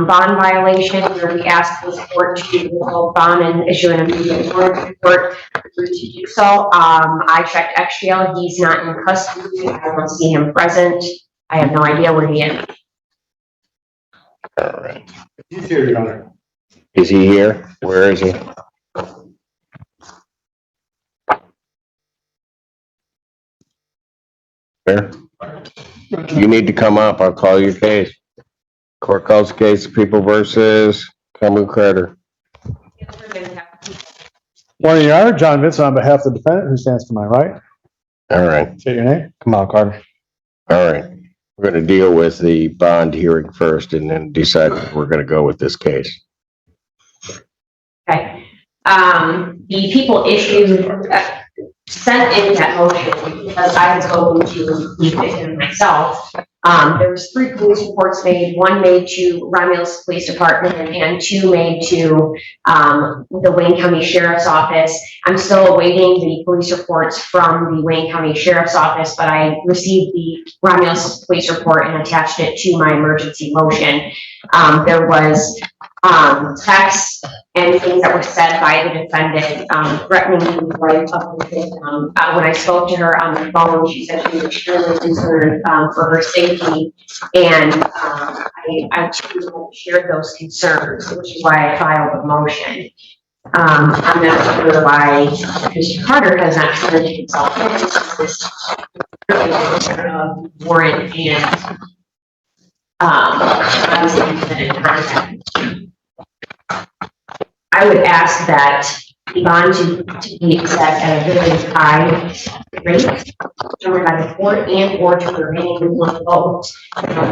bond violation where we asked the court to revoke bond and issue an immediate warrant report to do so. I checked XGL. He's not in custody. I don't see him present. I have no idea where he is. All right. He's here, Your Honor. Is he here? Where is he? Where? You need to come up. I'll call your case. Court calls the case People versus Cumberland Carter. Morning, Your Honor. John Vincent on behalf of the defendant who stands to my right. All right. Say your name. Kamal Carter. All right. We're going to deal with the bond hearing first and then decide if we're going to go with this case. Okay. The people issued, sent in that motion because I was going to leave it in myself. There was 3 police reports made, 1 made to Romulus Police Department and 2 made to the Wayne County Sheriff's Office. I'm still awaiting the police reports from the Wayne County Sheriff's Office, but I received the Romulus Police report and attached it to my emergency motion. There was texts and things that were said by the defendant threatening the life of the victim. When I spoke to her on the phone, she said she was extremely concerned for her safety, and I shared those concerns, which is why I filed a motion. I'm not sure why Mr. Carter has not turned himself in this warrant and I would ask that the bond to be set at a very high rate, determined by the court and or to remain in one vote.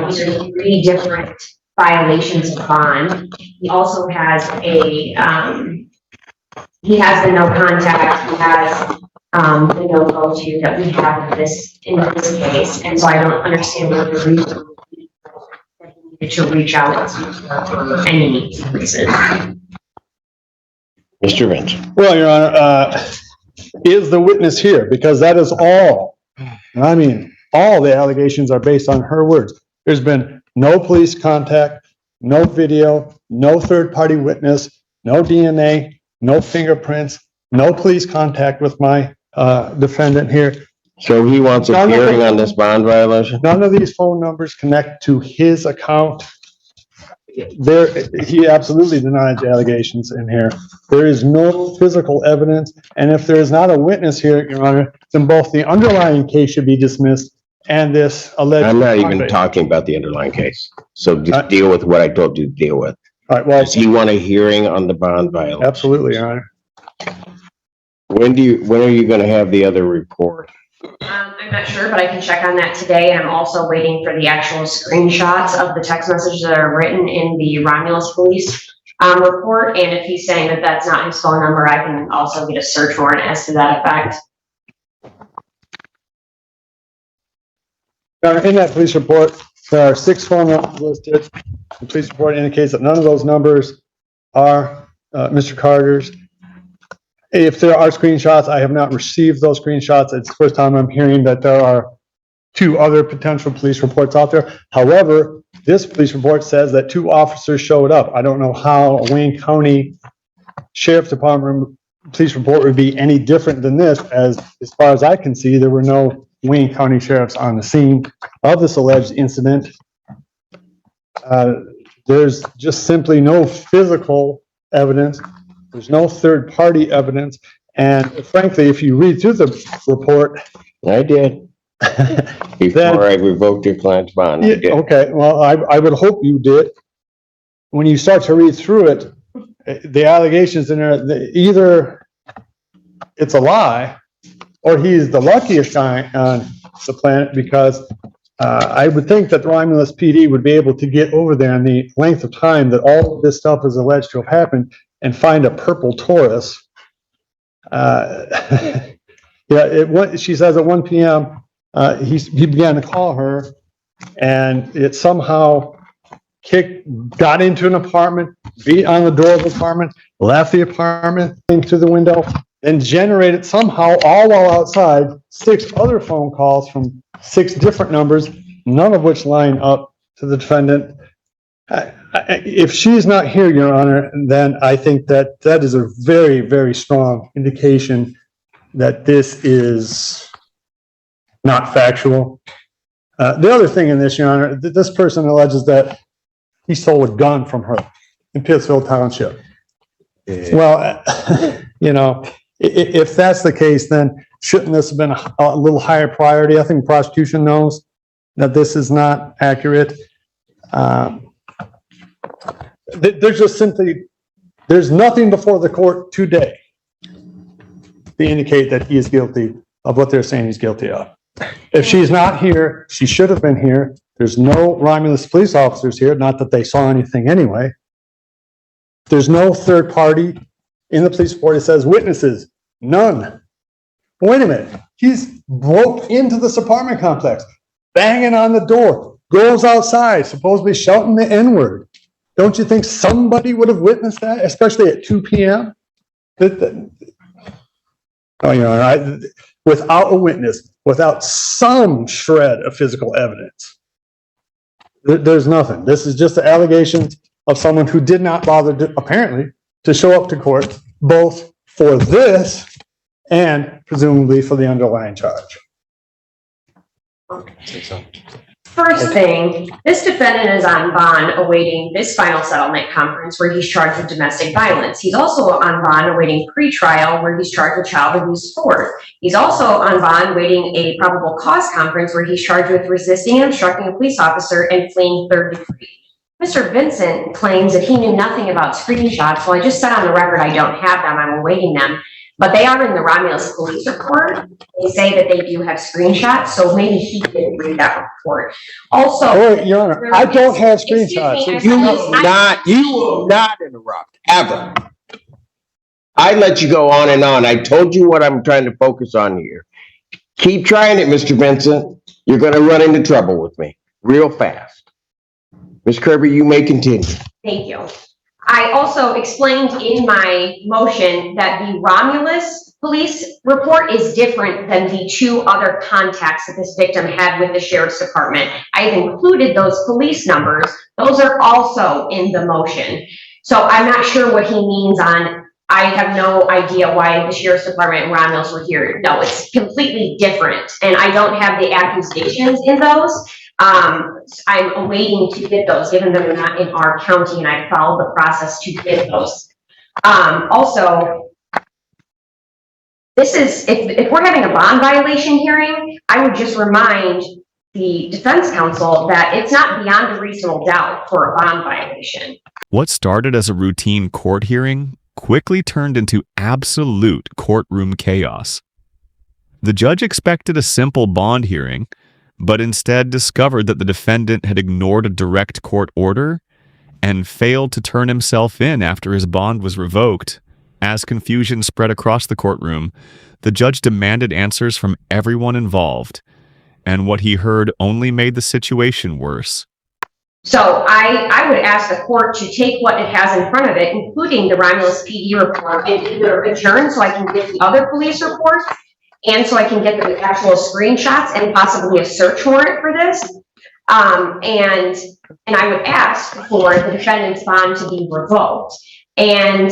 These are 3 different violations of bond. He also has a he has the no contact. He has the no go to that we have in this case, and so I don't understand what the reason to reach out for any reason. Mr. Vincent. Well, Your Honor, is the witness here? Because that is all, and I mean all the allegations are based on her words. There's been no police contact, no video, no third-party witness, no DNA, no fingerprints, no police contact with my defendant here. So he wants a hearing on this bond violation? None of these phone numbers connect to his account. He absolutely denies the allegations in here. There is no physical evidence, and if there is not a witness here, Your Honor, then both the underlying case should be dismissed and this alleged. I'm not even talking about the underlying case. So just deal with what I told you to deal with. All right, well, does he want a hearing on the bond violation? Absolutely, Your Honor. When are you going to have the other report? I'm not sure, but I can check on that today. I'm also waiting for the actual screenshots of the text messages that are written in the Romulus Police report. And if he's saying that that's not his phone number, I can also get a search warrant as to that effect. In that police report, there are 6 phone numbers listed. The police report indicates that none of those numbers are Mr. Carter's. If there are screenshots, I have not received those screenshots. It's the first time I'm hearing that there are 2 other potential police reports out there. However, this police report says that 2 officers showed up. I don't know how a Wayne County Sheriff's Department police report would be any different than this. As far as I can see, there were no Wayne County sheriffs on the scene of this alleged incident. There's just simply no physical evidence. There's no third-party evidence, and frankly, if you read through the report, I did before I revoked your client's bond. I did. Okay, well, I would hope you did. When you start to read through it, the allegations in there, either it's a lie, or he's the luckiest guy on the planet, because I would think that the Romulus PD would be able to get over there in the length of time that all of this stuff is alleged to have happened and find a purple Taurus. Yeah, she says at 1 p.m. He began to call her, and it somehow got into an apartment, beat on the door of the apartment, left the apartment, came through the window, and generated somehow, all while outside, 6 other phone calls from 6 different numbers, none of which line up to the defendant. If she's not here, Your Honor, then I think that that is a very, very strong indication that this is not factual. The other thing in this, Your Honor, this person alleges that he stole a gun from her in Pittsfield Township. Well, you know, if that's the case, then shouldn't this have been a little higher priority? I think the prosecution knows that this is not accurate. There's just simply, there's nothing before the court today to indicate that he is guilty of what they're saying he's guilty of. If she's not here, she should have been here. There's no Romulus police officers here, not that they saw anything anyway. There's no third party in the police report that says witnesses, none. Wait a minute, he's broke into this apartment complex, banging on the door, goes outside, supposedly shouting the N-word. Don't you think somebody would have witnessed that, especially at 2 p.m.? Oh, you know, without a witness, without some shred of physical evidence, there's nothing. This is just the allegations of someone who did not bother, apparently, to show up to court, both for this and presumably for the underlying charge. First thing, this defendant is on bond awaiting this final settlement conference where he's charged with domestic violence. He's also on bond awaiting pretrial where he's charged with child abuse sport. He's also on bond awaiting a probable cause conference where he's charged with resisting and obstructing a police officer and fleeing third degree. Mr. Vincent claims that he knew nothing about screenshots. Well, I just said on the record I don't have them. I'm awaiting them. But they are in the Romulus police report. They say that they do have screenshots, so maybe he didn't read that report. Also, Wait, Your Honor, I don't have screenshots. You will not interrupt, ever. I let you go on and on. I told you what I'm trying to focus on here. Keep trying it, Mr. Vincent. You're gonna run into trouble with me real fast. Ms. Kirby, you may continue. thank you. I also explained in my motion that the Romulus police report is different than the two other contacts that this victim had with the sheriff's department. I have included those police numbers. Those are also in the motion. So I'm not sure what he means on, I have no idea why the sheriff's department and Romulus were here. No, it's completely different. And I don't have the accusations in those. I'm awaiting to get those, given that they're not in our county, and I followed the process to get those. Also, this is, if we're having a bond violation hearing, I would just remind the defense counsel that it's not beyond a reasonable doubt for a bond violation. What started as a routine court hearing quickly turned into absolute courtroom chaos. The judge expected a simple bond hearing, but instead discovered that the defendant had ignored a direct court order and failed to turn himself in after his bond was revoked. As confusion spread across the courtroom, the judge demanded answers from everyone involved, and what he heard only made the situation worse. So I would ask the court to take what it has in front of it, including the Romulus PD report, and either adjourn so I can get the other police reports, and so I can get the actual screenshots and possibly a search warrant for this. And I would ask for the defendant's bond to be revoked, and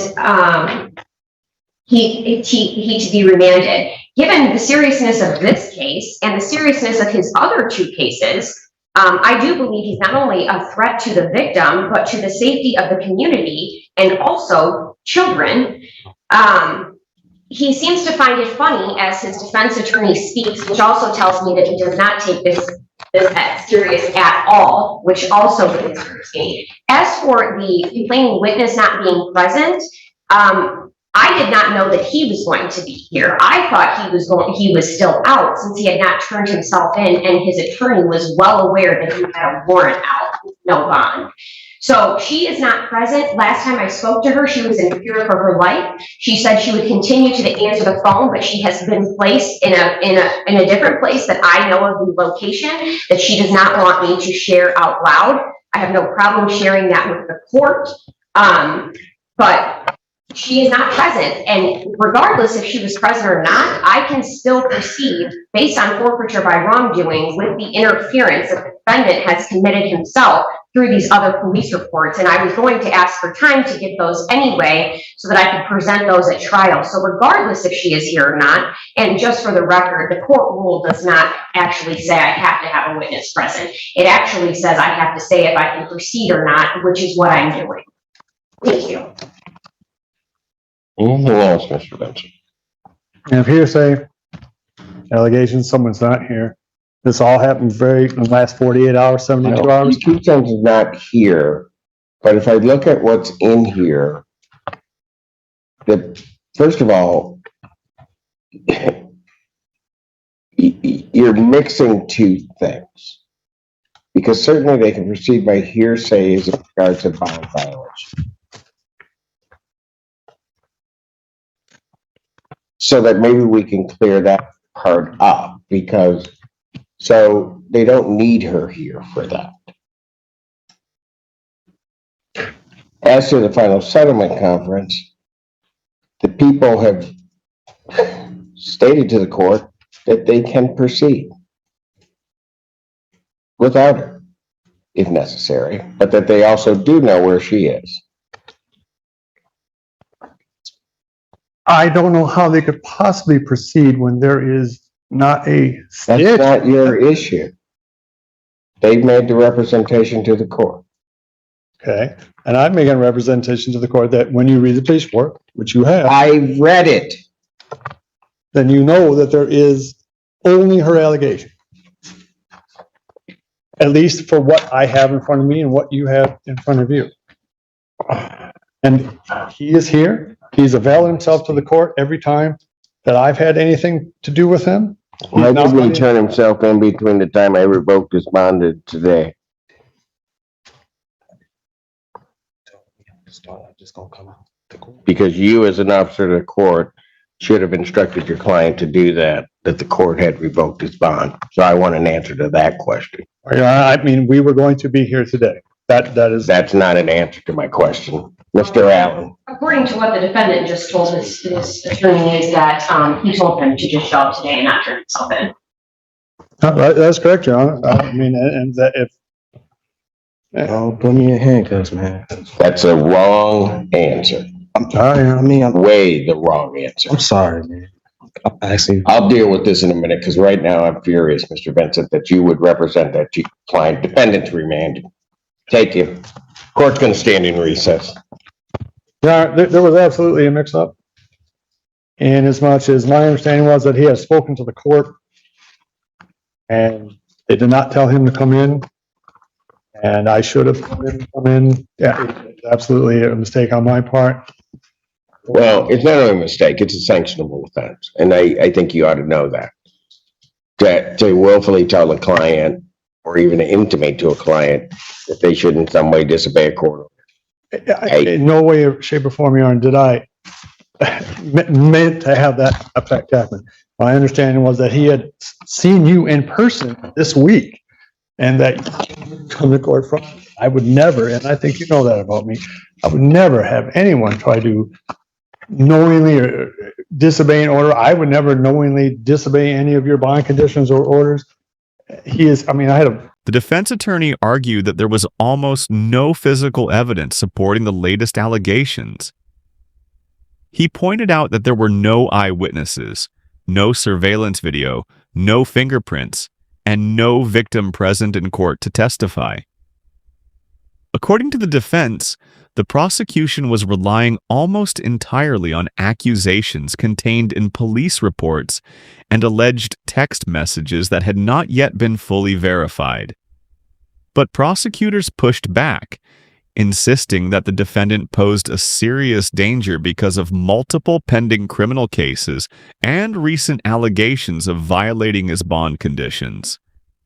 he to be remanded. Given the seriousness of this case and the seriousness of his other two cases, I do believe he's not only a threat to the victim, but to the safety of the community and also children. He seems to find it funny as his defense attorney speaks, which also tells me that he does not take this as serious at all, which also concerns me. As for the complaining witness not being present, I did not know that he was going to be here. I thought he was still out since he had not turned himself in, and his attorney was well aware that he had a warrant out with no bond. So she is not present. Last time I spoke to her, she was in fear for her life. She said she would continue to answer the phone, but she has been placed in a different place that I know of the location that she does not want me to share out loud. I have no problem sharing that with the court, but she is not present. And regardless if she was present or not, I can still proceed based on forfeiture by wrongdoing with the interference that the defendant has committed himself through these other police reports, and I was going to ask for time to get those anyway, so that I could present those at trial. So regardless if she is here or not, and just for the record, the court rule does not actually say I have to have a witness present. It actually says I have to say if I can proceed or not, which is what I'm doing. Thank you. Anything else, Mr. Benson? And if hearsay allegations, someone's not here. This all happened in the last 48 hours, 72 hours. Two things is not here, but if I look at what's in here, first of all, you're mixing two things. Because certainly they can proceed by hearsay as regards to bond violation. So that maybe we can clear that part up, because so they don't need her here for that. As to the final settlement conference, the people have stated to the court that they can proceed without her, if necessary, but that they also do know where she is. I don't know how they could possibly proceed when there is not a That's stitch. not your issue. They've made the representation to the court. Okay, and I'm making a representation to the court that when you read the police report, which you have, I read it. then you know that there is only her allegation. At least for what I have in front of me and what you have in front of you. And he is here. He's availed himself to the court every time that I've had anything to do with him. Why did he turn himself in between the time I revoked his bond and today? Because you, as an officer of the court, should have instructed your client to do that the court had revoked his bond. So I want an answer to that question. I mean, we were going to be here today. That's not an answer to my question. Mr. Allen. According to what the defendant just told his attorney is that he told him to just show up today and not turn himself in. That's correct, Your Honor. I mean, and that if. Oh, put me in handcuffs, man. That's a wrong answer. I'm sorry. I mean, Way the wrong answer. I'm sorry, man. Actually, I'll deal with this in a minute, because right now I'm furious, Mr. Vincent, that you would represent that client. Defendant's remanded. Take you. Court's gonna stand in recess. Yeah, there was absolutely a mix-up. And as much as my understanding was that he had spoken to the court and they did not tell him to come in, and I should have come in. Yeah, it's absolutely a mistake on my part. Well, it's not only a mistake, it's a sanctionable offense, and I think you ought to know that. To willfully tell a client, or even intimate to a client, that they should in some way disobey a court. In no way, shape, or form, Your Honor, did I meant to have that effect happen. My understanding was that he had seen you in person this week, and that you come to court from. I would never, and I think you know that about me, I would never have anyone try to knowingly or disobey an order. I would never knowingly disobey any of your bond conditions or orders. The defense attorney argued that there was almost no physical evidence supporting the latest allegations. He pointed out that there were no eyewitnesses, no surveillance video, no fingerprints, and no victim present in court to testify. According to the defense, the prosecution was relying almost entirely on accusations contained in police reports and alleged text messages that had not yet been fully verified. But prosecutors pushed back, insisting that the defendant posed a serious danger because of multiple pending criminal cases and recent allegations of violating his bond conditions.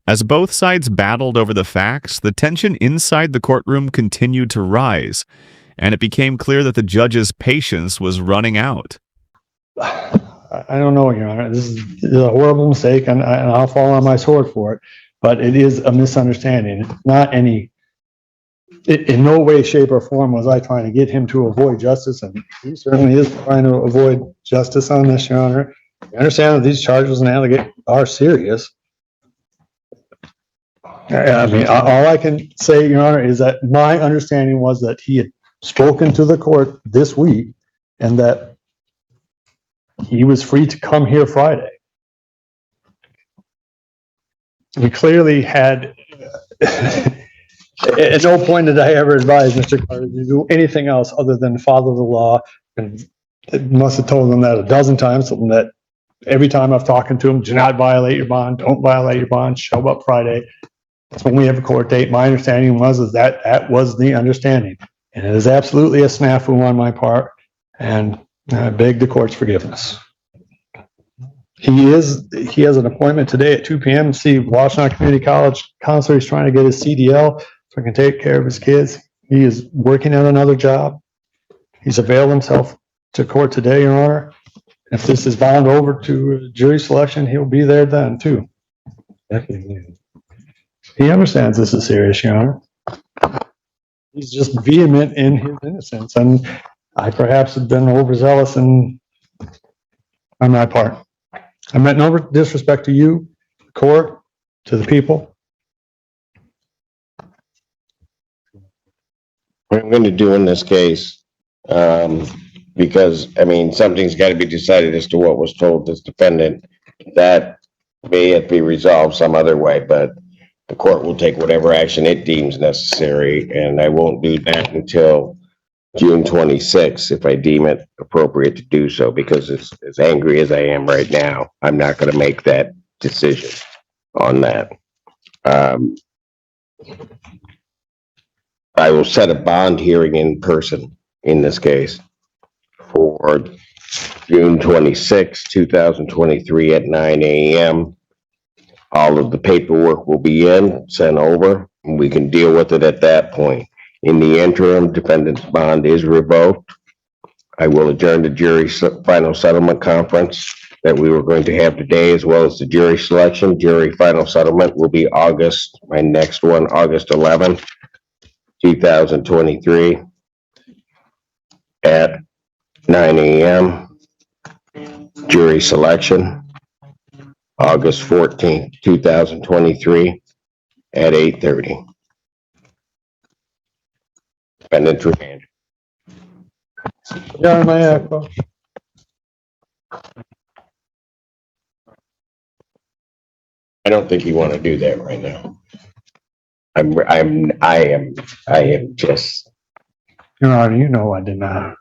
As both sides battled over the facts, the tension inside the courtroom continued to rise, and it became clear that the judge's patience was running out. I don't know, Your Honor. This is a horrible mistake, and I'll fall on my sword for it. But it is a misunderstanding. It's not any. In no way, shape, or form was I trying to get him to avoid justice, and he certainly is trying to avoid justice on this, Your Honor. I understand that these charges and allegations are serious. I mean, all I can say, Your Honor, is that my understanding was that he had spoken to the court this week and that he was free to come here Friday. We clearly had, at no point did I ever advise Mr. Carter to do anything else other than follow the law. And it must have told him that a dozen times, something that every time I've talked to him, do not violate your bond, don't violate your bond, show up Friday. That's when we have a court date. My understanding was that was the understanding. And it is absolutely a snafu on my part. And I beg the court's forgiveness. He has an appointment today at 2 p.m. to see Washington Community College counselor. He's trying to get his CDL so he can take care of his kids. He is working on another job. He's availed himself to court today, Your Honor. If this is bound over to jury selection, he'll be there then too. Definitely. He understands this is serious, Your Honor. He's just vehement in his innocence, and I perhaps have been overzealous on my part. I meant no disrespect to you, the court, to the people. What I'm going to do in this case, because, I mean, something's got to be decided as to what was told this defendant. That may have to be resolved some other way, but the court will take whatever action it deems necessary, and I won't do that until June 26th, if I deem it appropriate to do so, because as angry as I am right now, I'm not going to make that decision on that. I will set a bond hearing in person in this case for June 26, 2023 at 9 a.m. All of the paperwork will be sent over, and we can deal with it at that point. In the interim, defendant's bond is revoked. I will adjourn the jury final settlement conference that we were going to have today, as well as the jury selection. Jury final settlement will be my next one, August 11th, 2023 at 9 a.m. Jury selection, August 14th, 2023 at 8:30. Defendant's remanded. Your Honor, may I approach? I don't think you want to do that right now. I am just. Your Honor, you know I did not.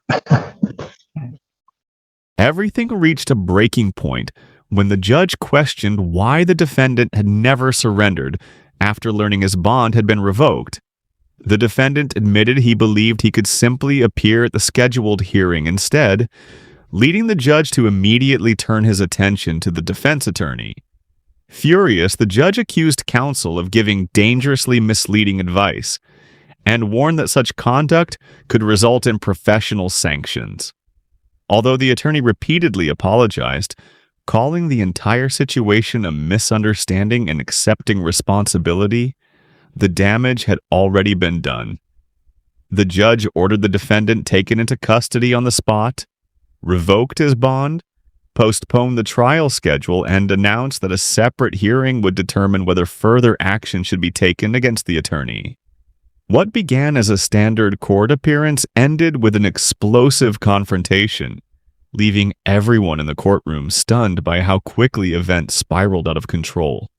Everything reached a breaking point when the judge questioned why the defendant had never surrendered after learning his bond had been revoked. The defendant admitted he believed he could simply appear at the scheduled hearing instead, leading the judge to immediately turn his attention to the defense attorney. Furious, the judge accused counsel of giving dangerously misleading advice and warned that such conduct could result in professional sanctions. Although the attorney repeatedly apologized, calling the entire situation a misunderstanding and accepting responsibility, the damage had already been done. The judge ordered the defendant taken into custody on the spot, revoked his bond, postponed the trial schedule, and announced that a separate hearing would determine whether further action should be taken against the attorney. What began as a standard court appearance ended with an explosive confrontation, leaving everyone in the courtroom stunned by how quickly events spiraled out of control.